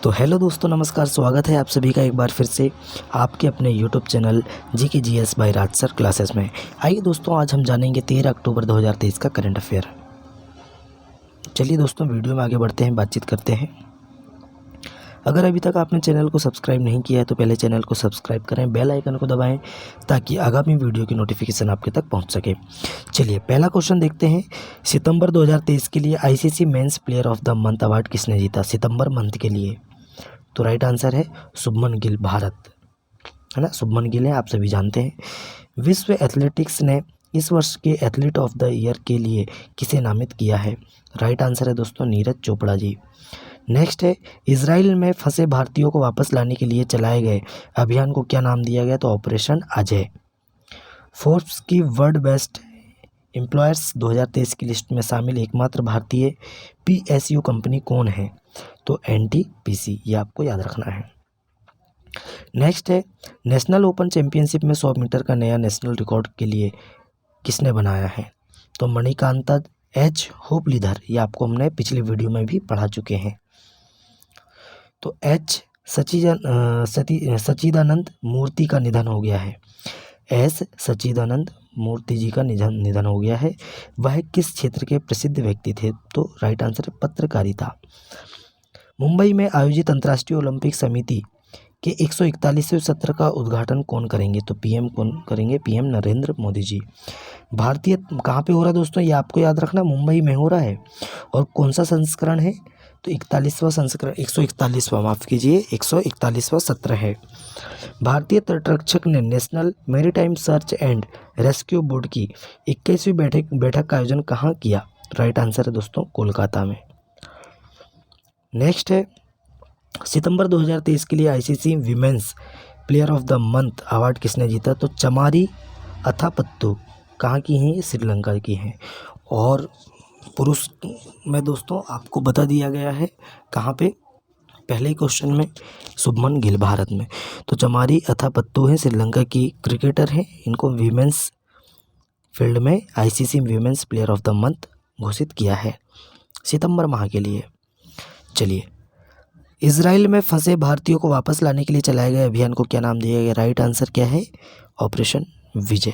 तो हेलो दोस्तों, नमस्कार। स्वागत है आप सभी का एक बार फिर से आपके अपने YouTube channel GK GS by Raj sir classes में। आइए दोस्तों, आज हम जानेंगे 13 अक्टूबर 2023 का करंट अफेयर। चलिए दोस्तों, वीडियो में आगे बढ़ते हैं, बातचीत करते हैं। अगर अभी तक आपने चैनल को सब्सक्राइब नहीं किया है तो पहले चैनल को सब्सक्राइब करें, बेल आइकन को दबाएं ताकि आगामी वीडियो की नोटिफिकेशन आपके तक पहुंच सके। चलिए पहला क्वेश्चन देखते हैं। सितंबर 2023 के लिए ICC men's player of the month award किसने जीता? सितंबर मंथ के लिए तो राइट आंसर है शुभमन गिल, भारत, है ना। शुभमन गिल है, आप सभी जानते हैं। विश्व एथलेटिक्स ने इस वर्ष के एथलीट ऑफ द ईयर के लिए किसे नामित किया है? राइट आंसर है दोस्तों नीरज चोपड़ा जी। नेक्स्ट है, इजराइल में फंसे भारतीयों को वापस लाने के लिए चलाए गए अभियान को क्या नाम दिया गया? तो ऑपरेशन अजय। फोर्ब्स की वर्ल्ड बेस्ट एम्प्लॉयर्स 2023 की लिस्ट में शामिल एकमात्र भारतीय PSU कंपनी कौन है? तो NTPC, ये आपको याद रखना है। नेक्स्ट है, नेशनल ओपन चैंपियनशिप में 100 मीटर का नया नेशनल रिकॉर्ड के लिए किसने बनाया है? तो मणिकांता H होपलीधर, ये आपको हमने पिछले वीडियो में भी पढ़ा चुके हैं। तो सच्चिदानंद मूर्ति का निधन हो गया है। S सच्चिदानंद मूर्ति जी का निधन हो गया है। वह किस क्षेत्र के प्रसिद्ध व्यक्ति थे? तो राइट आंसर है पत्रकारिता। मुंबई में आयोजित अंतर्राष्ट्रीय ओलंपिक समिति के 141वें सत्र का उद्घाटन कौन करेंगे? तो PM कौन करेंगे? PM नरेंद्र मोदी जी। भारतीय कहाँ पे हो रहा है दोस्तों? ये आपको याद रखना, मुंबई में हो रहा है। और कौन सा संस्करण है? तो 41वां संस्करण, 141वां, माफ़ कीजिए, 141वां सत्र है। भारतीय तटरक्षक ने national maritime search and rescue board की 21वीं बैठक का आयोजन कहाँ किया? राइट आंसर है दोस्तों कोलकाता में। नेक्स्ट है, सितंबर 2023 के लिए ICC women's player of the month award किसने जीता? तो चमारी अथापत्तु, कहाँ की हैं? ये श्रीलंका की हैं। और पुरुष में दोस्तों आपको बता दिया गया है कहाँ पे, पहले ही क्वेश्चन में, शुभमन गिल, भारत में। तो चमारी अथापत्तु हैं, श्रीलंका की क्रिकेटर हैं। इनको विमेंस फील्ड में ICC women's player of the month घोषित किया है सितंबर माह के लिए। चलिए, इजराइल में फंसे भारतीयों को वापस लाने के लिए चलाए गए अभियान को क्या नाम दिया गया? राइट आंसर क्या है? ऑपरेशन विजय।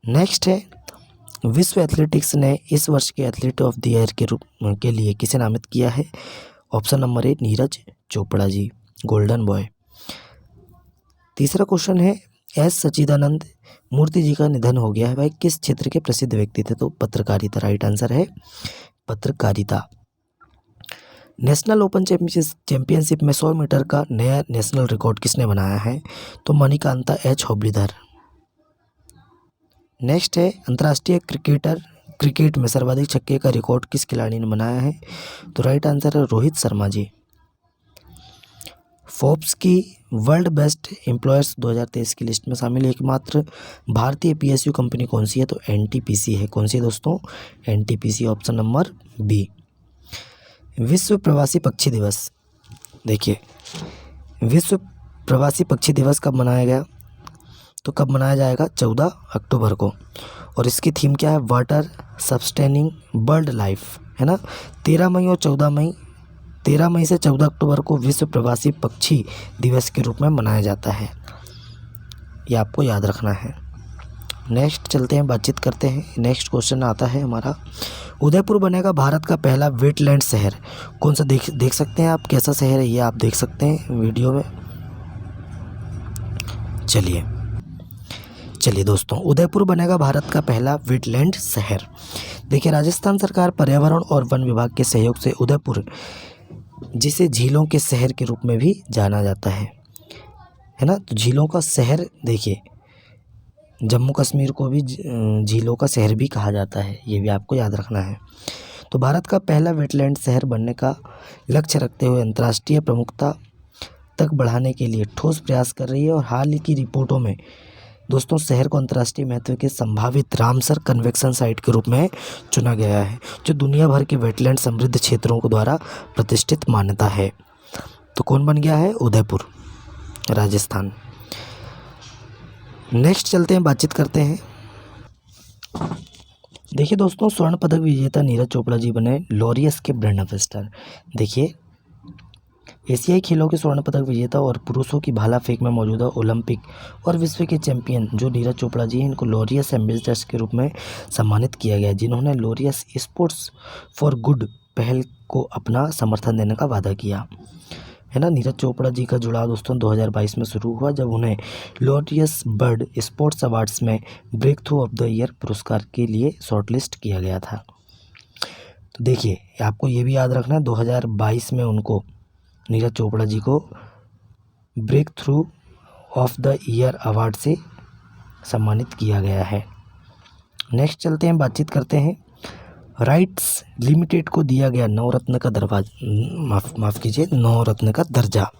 नेक्स्ट है, विश्व एथलेटिक्स ने इस वर्ष के एथलीट ऑफ द ईयर के लिए किसे नामित किया है? Option number A Neeraj Chopra ji, golden boy. तीसरा क्वेश्चन है, S सच्चिदानंद मूर्ति जी का निधन हो गया है, वह किस क्षेत्र के प्रसिद्ध व्यक्ति थे? तो पत्रकारिता, राइट आंसर है पत्रकारिता। नेशनल ओपन चैंपियनशिप में 100 मीटर का नया नेशनल रिकॉर्ड किसने बनाया है? तो मणिकांता H होपलीधर। नेक्स्ट है, अंतर्राष्ट्रीय क्रिकेट में सर्वाधिक छक्के का रिकॉर्ड किस खिलाड़ी ने बनाया है? तो राइट आंसर है रोहित शर्मा जी। फोर्ब्स की वर्ल्ड बेस्ट एम्प्लॉयर्स 2023 की लिस्ट में शामिल एकमात्र भारतीय PSU कंपनी कौन सी है? तो NTPC है। कौन सी है दोस्तों? NTPC, option number B। विश्व प्रवासी पक्षी दिवस, देखिए, विश्व प्रवासी पक्षी दिवस कब मनाया गया? तो कब मनाया जाएगा? 14 अक्टूबर को। और इसकी थीम क्या है? वाटर सस्टेनिंग बर्ड लाइफ, है ना। 13 मई और 14 मई, 13 मई से 14 अक्टूबर को विश्व प्रवासी पक्षी दिवस के रूप में मनाया जाता है। ये आपको याद रखना है। नेक्स्ट चलते हैं, बातचीत करते हैं। नेक्स्ट क्वेश्चन आता है हमारा, उदयपुर बनेगा भारत का पहला वेटलैंड शहर। कौन सा? देख सकते हैं आप कैसा शहर है, ये आप देख सकते हैं वीडियो में। चलिए दोस्तों, उदयपुर बनेगा भारत का पहला वेटलैंड शहर। देखिए, राजस्थान सरकार पर्यावरण और वन विभाग के सहयोग से उदयपुर, जिसे झीलों के शहर के रूप में भी जाना जाता है ना। तो झीलों का शहर, देखिए, जम्मू कश्मीर को भी झीलों का शहर भी कहा जाता है, ये भी आपको याद रखना है। तो भारत का पहला वेटलैंड शहर बनने का लक्ष्य रखते हुए अंतर्राष्ट्रीय प्रमुखता तक बढ़ाने के लिए ठोस प्रयास कर रही है। और हाल ही की रिपोर्टों में दोस्तों शहर को अंतर्राष्ट्रीय महत्व के संभावित रामसर कन्वेक्शन साइट के रूप में चुना गया है, जो दुनिया भर के वेटलैंड समृद्ध क्षेत्रों को द्वारा प्रतिष्ठित मान्यता है। तो कौन बन गया है? उदयपुर, राजस्थान। नेक्स्ट चलते हैं, बातचीत करते हैं। देखिए दोस्तों, स्वर्ण पदक विजेता नीरज चोपड़ा जी बने लॉरियस के ब्रांड एम्बेसडर। देखिए, एशियाई खेलों के स्वर्ण पदक विजेता और पुरुषों की भाला फेंक में मौजूदा ओलंपिक और विश्व के चैंपियन जो नीरज चोपड़ा जी हैं, इनको लॉरियस एम्बेसडर्स के रूप में सम्मानित किया गया, जिन्होंने लॉरियस स्पोर्ट्स फॉर गुड पहल को अपना समर्थन देने का वादा किया, है ना। नीरज चोपड़ा जी का जुड़ाव दोस्तों 2022 में शुरू हुआ, जब उन्हें लॉरियस बर्ड स्पोर्ट्स अवार्ड्स में breakthrough of the year पुरस्कार के लिए शॉर्टलिस्ट किया गया था। तो देखिए, आपको ये भी याद रखना है, 2022 में उनको, नीरज चोपड़ा जी को, breakthrough of the year award से सम्मानित किया गया है। नेक्स्ट चलते हैं, बातचीत करते हैं। राइट्स लिमिटेड को दिया गया नवरत्न का माफ़ कीजिए, नवरत्न का दर्जा।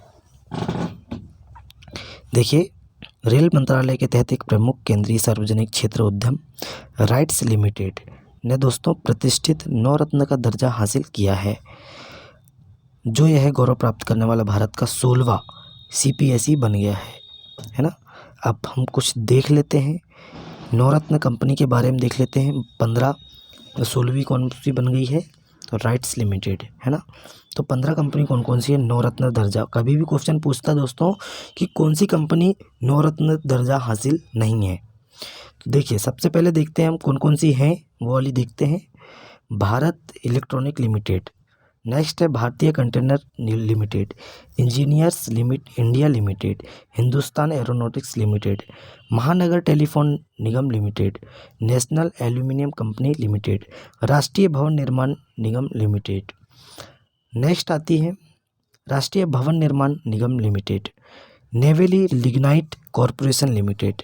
देखिए, रेल मंत्रालय के तहत एक प्रमुख केंद्रीय सार्वजनिक क्षेत्र उद्यम राइट्स लिमिटेड ने दोस्तों प्रतिष्ठित नवरत्न का दर्जा हासिल किया है, जो यह गौरव प्राप्त करने वाला भारत का 16वां CPSE बन गया है ना। अब हम कुछ देख लेते हैं, नवरत्न कंपनी के बारे में देख लेते हैं। 16वीं कौन सी बन गई है, तो राइट्स लिमिटेड, है ना। तो 15 कंपनी कौन कौन सी है नवरत्न दर्जा। कभी भी क्वेश्चन पूछता दोस्तों कि कौन सी कंपनी नवरत्न दर्जा हासिल नहीं है। तो देखिए, सबसे पहले देखते हैं हम कौन कौन सी हैं, वो वाली देखते हैं। भारत इलेक्ट्रॉनिक लिमिटेड, नेक्स्ट है Bharatiya container limited, engineers India limited, Hindustan aeronautics limited, Mahanagar telephone Nigam limited, national aluminium company limited, Rashtriya Bhavan Nirman Nigam limited. Next आती है Rashtriya Bhavan Nirman Nigam limited, Neyveli lignite corporation limited,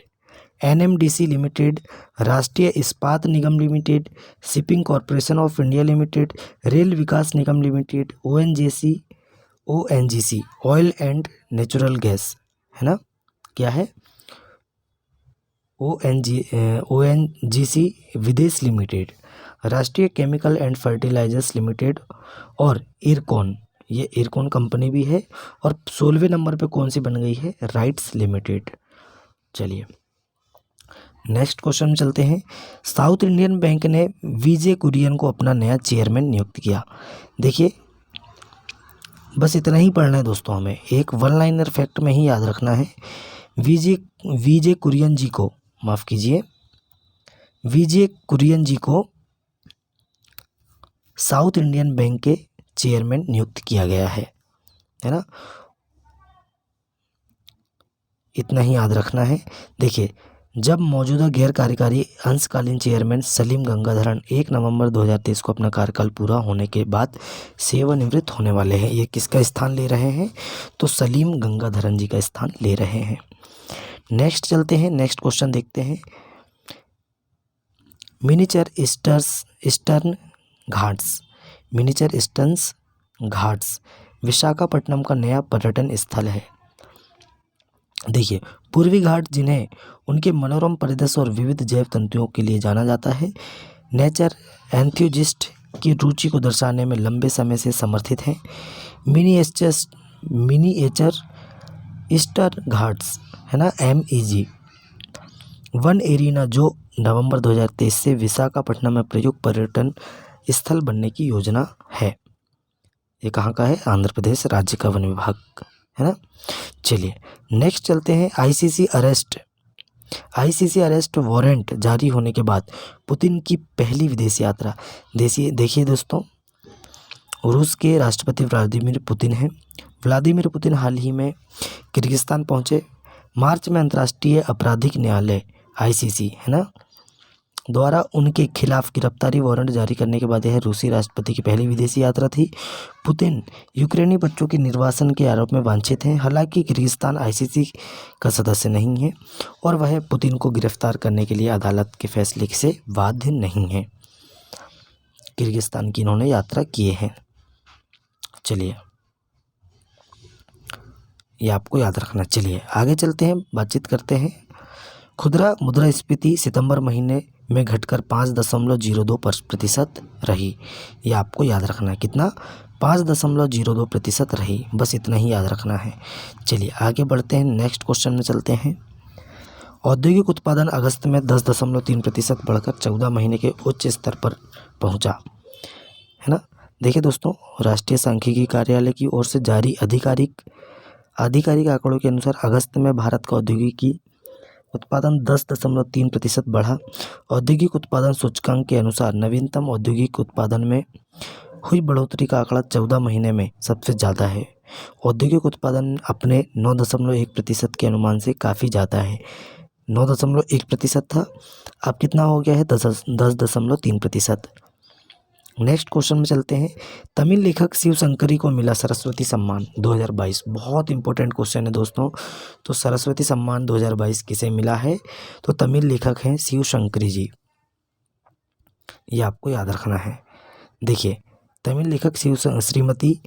NMDC limited, Rashtriya Ispat Nigam limited, shipping corporation of India limited, rail Vikas Nigam limited, ONGC oil and natural gas, है ना, क्या है, ONGC विदेश limited, राष्ट्रीय chemical and fertilisers limited और इरकॉन, ये इरकॉन कंपनी भी है। और 16वें नंबर पे कौन सी बन गई है, राइट्स लिमिटेड। चलिए नेक्स्ट क्वेश्चन में चलते हैं। साउथ इंडियन बैंक ने VJ कुरियन को अपना नया चेयरमैन नियुक्त किया। देखिए, बस इतना ही पढ़ना है दोस्तों, हमें एक वन लाइनर फैक्ट में ही याद रखना है। VJ कुरियन जी को, माफ़ कीजिए, VJ कुरियन जी को साउथ इंडियन बैंक के चेयरमैन नियुक्त किया गया है ना। इतना ही याद रखना है। देखिए, जब मौजूदा गैर कार्यकारी अंशकालीन चेयरमैन सलीम गंगाधरन 1 नवंबर 2023 को अपना कार्यकाल पूरा होने के बाद सेवानिवृत्त होने वाले हैं, ये किसका स्थान ले रहे हैं, तो सलीम गंगाधरन जी का स्थान ले रहे हैं। नेक्स्ट चलते हैं, नेक्स्ट क्वेश्चन देखते हैं। मिनीचर ईस्टर्न घाट्स विशाखापट्टनम का नया पर्यटन स्थल है। देखिए, पूर्वी घाट जिन्हें उनके मनोरम परिदृश्य और विविध जैव तंतुओं के लिए जाना जाता है, नेचर एंथुजिस्ट की रुचि को दर्शाने में लंबे समय से समर्थित हैं। मिनीएचर ईस्टर्न घाट्स, है ना, MEG वन एरिना, जो नवंबर 2023 से विशाखापट्टनम में प्रयुक्त पर्यटन स्थल बनने की योजना है। ये कहाँ का है, आंध्र प्रदेश राज्य का वन विभाग, है ना। चलिए नेक्स्ट चलते हैं। आईसीसी अरेस्ट वारंट जारी होने के बाद पुतिन की पहली विदेश यात्रा। देखिए दोस्तों, रूस के राष्ट्रपति व्लादिमीर पुतिन हाल ही में किर्गिस्तान पहुंचे। मार्च में अंतर्राष्ट्रीय आपराधिक न्यायालय ICC, है ना, द्वारा उनके खिलाफ गिरफ्तारी वारंट जारी करने के बाद यह रूसी राष्ट्रपति की पहली विदेशी यात्रा थी। पुतिन यूक्रेनी बच्चों के निर्वासन के आरोप में वांछित हैं। हालांकि किर्गिस्तान ICC का सदस्य नहीं है और वह पुतिन को गिरफ्तार करने के लिए अदालत के फैसले से बाध्य नहीं है। किर्गिस्तान की इन्होंने यात्रा किए हैं। चलिए, ये आपको याद रखना। चलिए आगे चलते हैं, बातचीत करते हैं। खुदरा मुद्रास्फीति सितंबर महीने में घटकर 5.02% रही। ये आपको याद रखना है, कितना, 5.02% रही, बस इतना ही याद रखना है। चलिए आगे बढ़ते हैं, नेक्स्ट क्वेश्चन में चलते हैं। औद्योगिक उत्पादन अगस्त में 10.3% बढ़कर 14 महीने के उच्च स्तर पर पहुंचा, है ना। देखिए दोस्तों, राष्ट्रीय सांख्यिकी कार्यालय की ओर से जारी आधिकारिक आंकड़ों के अनुसार अगस्त में भारत का औद्योगिकी उत्पादन 10.3% बढ़ा। औद्योगिक उत्पादन सूचकांक के अनुसार नवीनतम औद्योगिक उत्पादन में हुई बढ़ोतरी का आंकड़ा 14 महीने में सबसे ज़्यादा है। औद्योगिक उत्पादन अपने 9.1% के अनुमान से काफ़ी ज़्यादा है। 9.1% था, अब कितना हो गया है? 10.3%। नेक्स्ट क्वेश्चन में चलते हैं। तमिल लेखक शिव शंकरी को मिला सरस्वती सम्मान 2022। बहुत इंपॉर्टेंट क्वेश्चन है दोस्तों। तो सरस्वती सम्मान 2022 किसे मिला है? तो तमिल लेखक हैं शिव शंकरी जी, ये आपको याद रखना है। देखिए, तमिल लेखक श्रीमती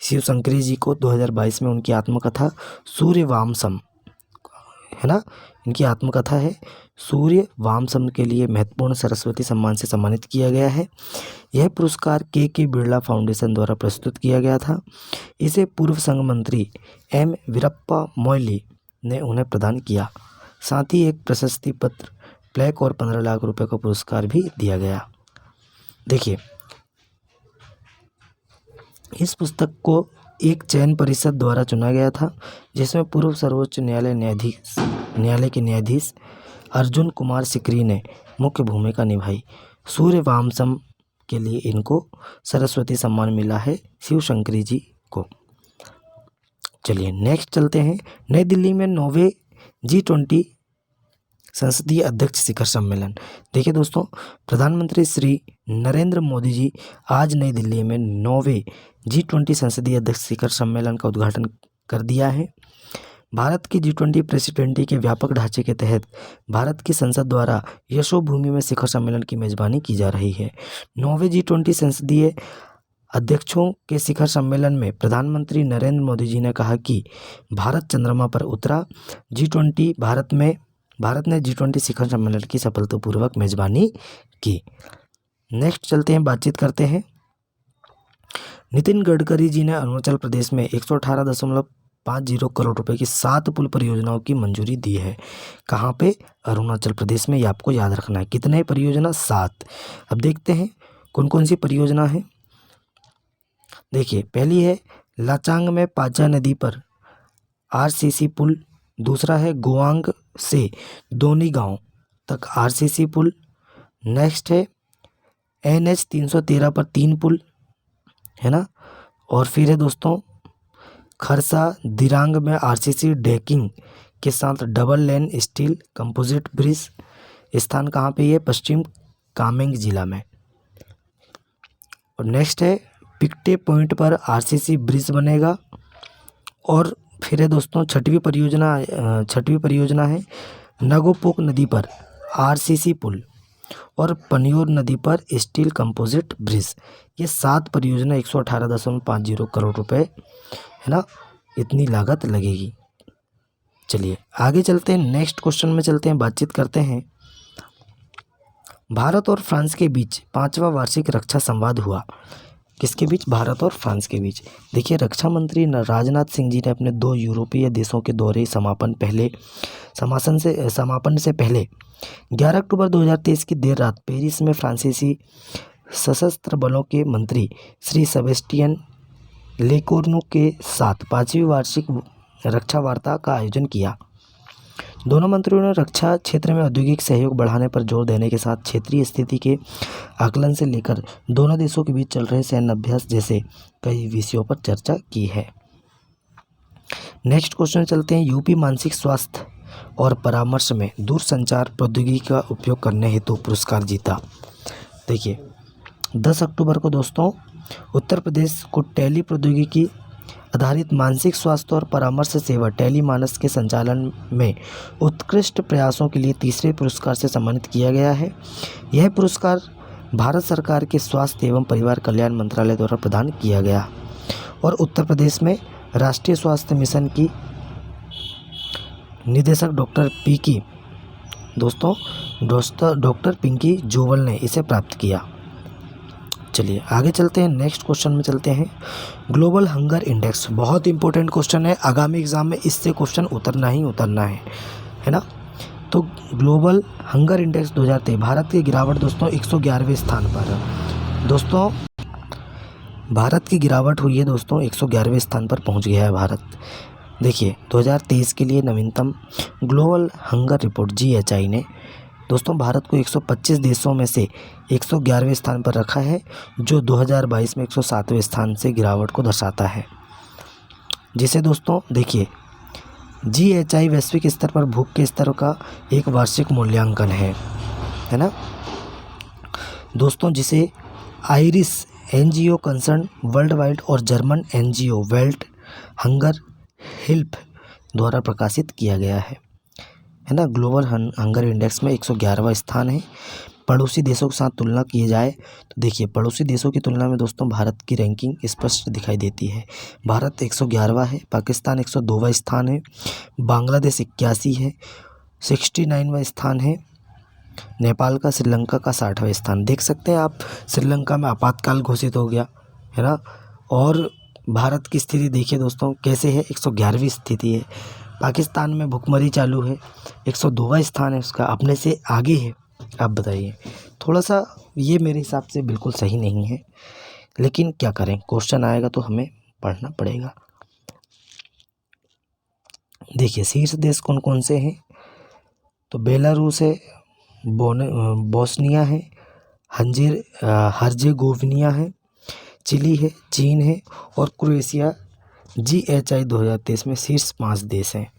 शिव शंकरी जी को 2022 में उनकी आत्मकथा सूर्यवामसम, है ना, इनकी आत्मकथा है सूर्यवामसम के लिए महत्वपूर्ण सरस्वती सम्मान से सम्मानित किया गया है। यह पुरस्कार के बिरला फाउंडेशन द्वारा प्रस्तुत किया गया था। इसे पूर्व संघ मंत्री एम वीरप्पा मोइली ने उन्हें प्रदान किया। साथ ही एक प्रशस्ति पत्र, प्लेक और 15 लाख रुपए का पुरस्कार भी दिया गया। देखिए, इस पुस्तक को एक चयन परिषद द्वारा चुना गया था, जिसमें पूर्व सर्वोच्च न्यायालय के न्यायाधीश अर्जुन कुमार सिकरी ने मुख्य भूमिका निभाई। सूर्यवामसम के लिए इनको सरस्वती सम्मान मिला है शिव शंकरी जी को। चलिए नेक्स्ट चलते हैं। नई दिल्ली में 9वें G20 संसदीय अध्यक्ष शिखर सम्मेलन। देखिए दोस्तों, प्रधानमंत्री श्री नरेंद्र मोदी जी आज नई दिल्ली में 9वें G20 संसदीय अध्यक्ष शिखर सम्मेलन का उद्घाटन कर दिया है। भारत की G20 प्रेसिडेंटी के व्यापक ढांचे के तहत भारत की संसद द्वारा यशोभूमि में शिखर सम्मेलन की मेजबानी की जा रही है। 9वें G20 संसदीय अध्यक्षों के शिखर सम्मेलन में प्रधानमंत्री नरेंद्र मोदी जी ने कहा कि भारत चंद्रमा पर उतरा। भारत ने G20 शिखर सम्मेलन की सफलतापूर्वक मेजबानी की। नेक्स्ट चलते हैं, बातचीत करते हैं। नितिन गडकरी जी ने अरुणाचल प्रदेश में 118.50 करोड़ रुपए की 7 पुल परियोजनाओं की मंजूरी दी है। कहाँ पे? अरुणाचल प्रदेश में। ये आपको याद रखना है। कितने परियोजना? 7। अब देखते हैं कौन कौन सी परियोजना है। देखिए, पहली है लाचांग में पाचा नदी पर RCC पुल। दूसरा है गोवांग से दोनी गांव तक RCC पुल। नेक्स्ट है NH 313 पर 3 पुल, है ना। और फिर है दोस्तों खरसा दिरांग में RCC डेकिंग के साथ double lane steel composite bridge. स्थान कहाँ पे? ये पश्चिम कामेंग जिला में। और नेक्स्ट है पिकटे पॉइंट पर RCC ब्रिज बनेगा। और फिर है दोस्तों छठवीं परियोजना है नगोपोक नदी पर RCC पुल और पनियोर नदी पर स्टील कंपोजिट ब्रिज। ये 7 परियोजना 118.50 करोड़ रुपए, है ना, इतनी लागत लगेगी। चलिए आगे चलते हैं। नेक्स्ट क्वेश्चन में चलते हैं, बातचीत करते हैं। भारत और फ्रांस के बीच 5वां वार्षिक रक्षा संवाद हुआ। किसके बीच? भारत और फ्रांस के बीच। देखिए, रक्षा मंत्री राजनाथ सिंह जी ने अपने 2 यूरोपीय देशों के दौरे समापन से पहले 11 अक्टूबर 2023 की देर रात पेरिस में फ्रांसीसी सशस्त्र बलों के मंत्री श्री सेबेस्टियन लेकोर्नु के साथ 5वीं वार्षिक रक्षा वार्ता का आयोजन किया। दोनों मंत्रियों ने रक्षा क्षेत्र में औद्योगिक सहयोग बढ़ाने पर जोर देने के साथ क्षेत्रीय स्थिति के आकलन से लेकर दोनों देशों के बीच चल रहे सैन्य अभ्यास जैसे कई विषयों पर चर्चा की है। नेक्स्ट क्वेश्चन चलते हैं। यूपी मानसिक स्वास्थ्य और परामर्श में दूरसंचार प्रौद्योगिकी का उपयोग करने हेतु पुरस्कार जीता। देखिए, 10 अक्टूबर को दोस्तों उत्तर प्रदेश को टेली प्रौद्योगिकी आधारित मानसिक स्वास्थ्य और परामर्श सेवा टेलीमानस के संचालन में उत्कृष्ट प्रयासों के लिए 3रे पुरस्कार से सम्मानित किया गया है। यह पुरस्कार भारत सरकार के स्वास्थ्य एवं परिवार कल्याण मंत्रालय द्वारा प्रदान किया गया और उत्तर प्रदेश में राष्ट्रीय स्वास्थ्य मिशन की निदेशक डॉक्टर पिंकी जोवल ने इसे प्राप्त किया। चलिए आगे चलते हैं। नेक्स्ट क्वेश्चन में चलते हैं। ग्लोबल हंगर इंडेक्स बहुत इंपॉर्टेंट क्वेश्चन है। आगामी एग्जाम में इससे क्वेश्चन उतरना है ना। तो ग्लोबल हंगर इंडेक्स 2023 भारत की गिरावट दोस्तों 111वें स्थान पर है। दोस्तों भारत की गिरावट हुई है दोस्तों, 111वें स्थान पर पहुंच गया है भारत। देखिए 2023 के लिए नवीनतम ग्लोबल हंगर रिपोर्ट GHI ने दोस्तों भारत को 125 देशों में से 111वें स्थान पर रखा है, जो 2022 में 107वें स्थान से गिरावट को दर्शाता है। जिसे दोस्तों देखिए GHI वैश्विक स्तर पर भूख के स्तर का एक वार्षिक मूल्यांकन है ना दोस्तों, जिसे Irish NGO Concern Worldwide और German NGO World Hunger Help द्वारा प्रकाशित किया गया है ना। ग्लोबल हंगर इंडेक्स में 111वां स्थान है। पड़ोसी देशों के साथ तुलना किए जाए तो देखिए पड़ोसी देशों की तुलना में दोस्तों भारत की रैंकिंग स्पष्ट दिखाई देती है। भारत 111वां है, पाकिस्तान 102वां स्थान है, बांग्लादेश 81 है, 69वां स्थान है, नेपाल का श्रीलंका का 60वां स्थान। देख सकते हैं आप, श्रीलंका में आपातकाल घोषित हो गया है ना। और भारत की स्थिति देखिए दोस्तों कैसे है, 111वीं स्थिति है। पाकिस्तान में भुखमरी चालू है, 102वां स्थान है उसका, अपने से आगे है। आप बताइए, थोड़ा सा ये मेरे हिसाब से बिल्कुल सही नहीं है, लेकिन क्या करें, क्वेश्चन आएगा तो हमें पढ़ना पड़ेगा। देखिए शीर्ष देश कौन कौन से हैं, तो बेलारूस है, बोस्निया है, हर्जेगोविनिया है, चिली है, चीन है और क्रोएशिया GHI 2023 में शीर्ष 5 देश हैं,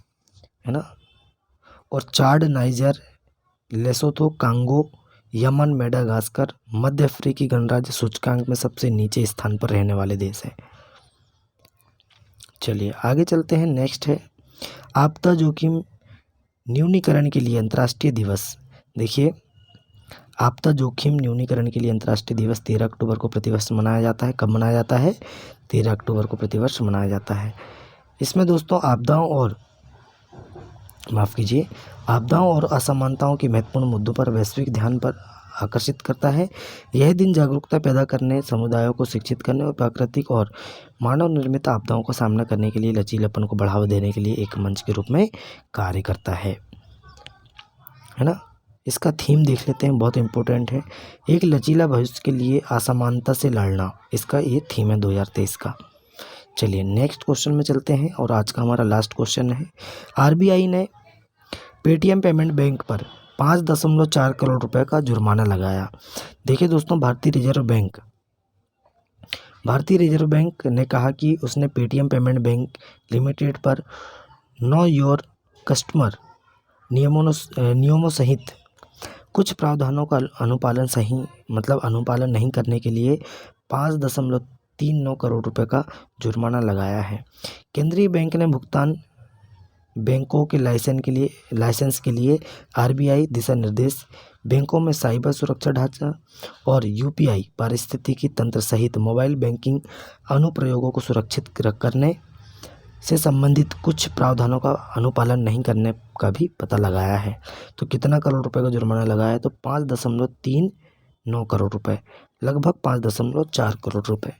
है ना। और Chad, Niger, Lesotho, Congo, Yemen, Madagascar मध्य अफ्रीकी गणराज्य सूचकांक में सबसे नीचे स्थान पर रहने वाले देश हैं। चलिए आगे चलते हैं। नेक्स्ट है आपदा जोखिम न्यूनीकरण के लिए अंतर्राष्ट्रीय दिवस। देखिए आपदा जोखिम न्यूनीकरण के लिए अंतर्राष्ट्रीय दिवस 13 अक्टूबर को प्रतिवर्ष मनाया जाता है। कब मनाया जाता है? 13 अक्टूबर को प्रतिवर्ष मनाया जाता है। इसमें दोस्तों आपदाओं और असमानताओं के महत्वपूर्ण मुद्दों पर वैश्विक ध्यान पर आकर्षित करता है। यह दिन जागरूकता पैदा करने, समुदायों को शिक्षित करने और प्राकृतिक और मानव निर्मित आपदाओं का सामना करने के लिए लचीलापन को बढ़ावा देने के लिए एक मंच के रूप में कार्य करता है ना। इसका थीम देख लेते हैं, बहुत इंपॉर्टेंट है। एक लचीला भविष्य के लिए असमानता से लड़ना, इसका ये थीम है 2023 का। चलिए नेक्स्ट क्वेश्चन में चलते हैं और आज का हमारा लास्ट क्वेश्चन है। RBI ने पेटीएम पेमेंट बैंक पर 5.4 करोड़ रुपए का जुर्माना लगाया। देखिए दोस्तों भारतीय रिजर्व बैंक ने कहा कि उसने पेटीएम पेमेंट बैंक लिमिटेड पर नो योर कस्टमर नियमों सहित कुछ प्रावधानों का अनुपालन नहीं करने के लिए 5.39 करोड़ रुपए का जुर्माना लगाया है। केंद्रीय बैंक ने भुगतान बैंकों के लाइसेंस के लिए RBI दिशा निर्देश, बैंकों में साइबर सुरक्षा ढांचा और UPI पारिस्थितिकी तंत्र सहित मोबाइल बैंकिंग अनुप्रयोगों को सुरक्षित करने से संबंधित कुछ प्रावधानों का अनुपालन नहीं करने का भी पता लगाया है। तो कितना करोड़ रुपए का जुर्माना लगाया है? तो 5.39 करोड़ रुपए, लगभग 5.4 करोड़ रुपए।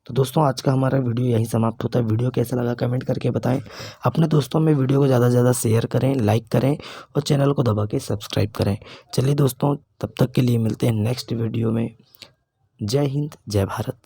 तो दोस्तों आज का हमारा वीडियो यहीं समाप्त होता है। वीडियो कैसा लगा कमेंट करके बताएं। अपने दोस्तों में वीडियो को ज़्यादा से ज़्यादा शेयर करें, लाइक करें और चैनल को दबा के सब्सक्राइब करें। चलिए दोस्तों, तब तक के लिए मिलते हैं नेक्स्ट वीडियो में। जय हिंद, जय भारत।